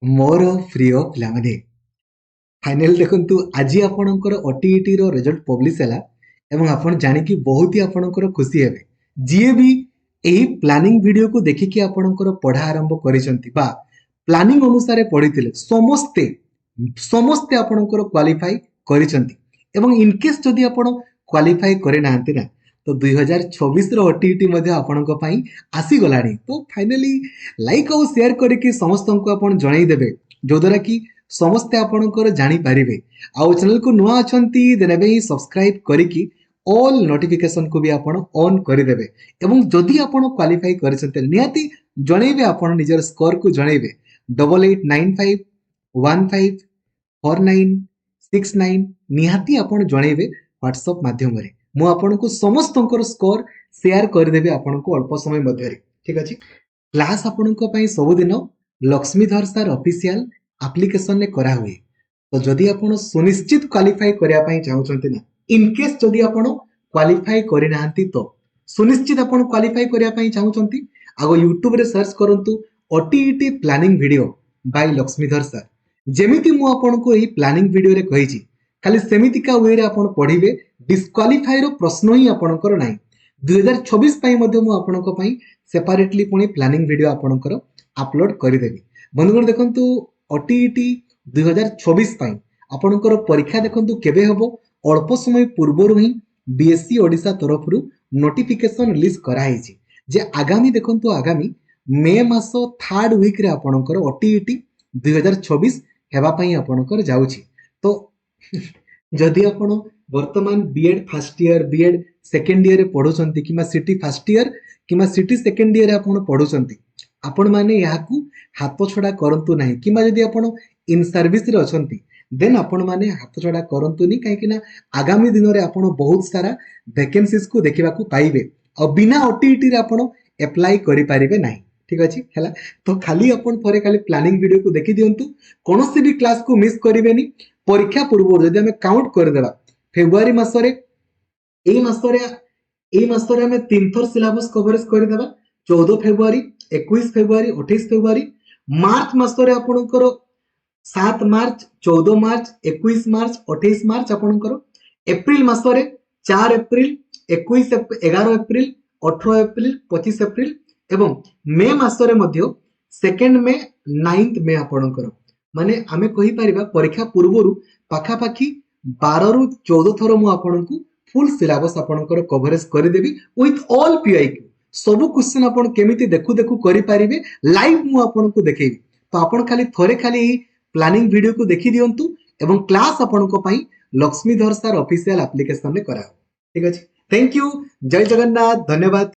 मोर प्रिय पिलाମାନେ फाइनल देखंतु आज आपणकर ओटीईटी रो रिजल्ट पब्लिश हैला एवं आपण जानिकी बहुत ही आपणकर खुशी हेबे जीए भी एही प्लानिंग वीडियो को देखिकी आपणकर पढ़ा आरंभ करिसंती बा प्लानिंग अनुसार पढ़िथिले समस्ते समस्ते आपणकर क्वालिफाई करिसंती एवं इन केस जदि आपण क्वालिफाई करे नांती ना तो 2026 रो ओटीईटी मध्ये आपणक पई आसी गलाणी तो फाइनली लाइक और शेयर करके समस्त को आपण जणाई देबे जो द्वारा कि समस्ते आपणकर जानी पारिबे आउ चैनल को नुआ अछंती देनेबे ही सब्सक्राइब करिकी ऑल नोटिफिकेशन को भी आपण ऑन करि देबे एवं जदि आपण क्वालिफाई करिसंते निहाती जणैबे आपण निजर स्कोर को जणैबे 8895154969 निहाती आपण जणैबे व्हाट्सएप माध्यम रे मु आपण को समस्त स्कोर शेयर कर देबे आपण को अल्प समय मध्य रे ठीक अछि क्लास आपण को पई सब दिन लक्ष्मीधर सर ऑफिशियल एप्लिकेशन ने करा हुए तो जदि आपण सुनिश्चित क्वालिफाई करिया पई चाहउछंती ना इन केस जदि आपण क्वालिफाई करि नाहंती तो सुनिश्चित आपण क्वालिफाई करिया पई चाहउछंती आगो YouTube रे सर्च करंतु OTET planning video by Lakshmidhar sir जेमिति मु आपण को एही प्लानिंग वीडियो रे कहिछि खाली सेमितिका वे रे आपण पढिबे डिस्क्वालिफाई रो प्रश्न ही आपणकर नाही 2026 पई मध्ये मु आपणक पई सेपरेटली पुनी प्लानिंग वीडियो आपणकर अपलोड करि देबी बंधुगण देखंतु ओटीईटी 2026 पई आपणकर परीक्षा देखंतु केबे हबो अल्प समय पूर्वरु ही बीएससी ओडिसा तरफ रु नोटिफिकेशन रिलीज करा हिची जे आगामी देखंतु आगामी मे मासो 3rd वीक रे आपणकर ओटीईटी 2026 हेबा पई आपणकर जाउची तो जदि आपण वर्तमान BEd first year BEd second year रे पढुचंती किमा सिटी फर्स्ट ईयर किमा सिटी सेकंड ईयर रे आपण पढुचंती आपण माने याकू हाथ छडा करंतु नाही किमा जदि आपण इन सर्विस रे अछंती देन आपण माने हाथ छडा करंतु नी काहे कि ना आगामी दिन रे आपण बहुत सारा वैकेंसीज को देखिबा को पाइबे और बिना ओटीईटी रे आपण अप्लाई करि पारिबे नाही ठीक अछि हला तो खाली आपण थोरे खाली प्लानिंग वीडियो को देखि दियंतु कोनोसी भी क्लास को मिस करिवेनी परीक्षा पूर्व जदि हमें काउंट कर देबा फेब्रुआरी मासरे एई मासरे हमें 3 थर सिलेबस कवरेज कर देबा 14 फेब्रुआरी 21 फेब्रुआरी 28 फेब्रुआरी मार्च मासरे आपणकर 7 मार्च 14 मार्च 21 मार्च 28 मार्च आपणकर एप्रिल मासरे 4 एप्रिल 21 11 एप्रिल 18 एप्रिल 25 एप्रिल एवं मे मासरे मध्य 2nd मे 9th मे आपणकर माने आमे कहि परिबा परीक्षा पूर्वरु पाखा पाखी 12 रु 14 थरो मु आपनकु फुल सिलेबस आपनकर कवरेज करि देबी विथ ऑल पीआईक्यू सब क्वेश्चन आपन केमिति देखु देखु करि परिबे लाइव मु आपनकु देखेबी तो आपन खाली थोरे खाली प्लानिंग वीडियो को देखि दियंतु एवं क्लास आपनको पई लक्ष्मीधर सर ऑफिशियल एप्लिकेशन ने करा ठीक अछि थैंक यू जय जगन्नाथ धन्यवाद।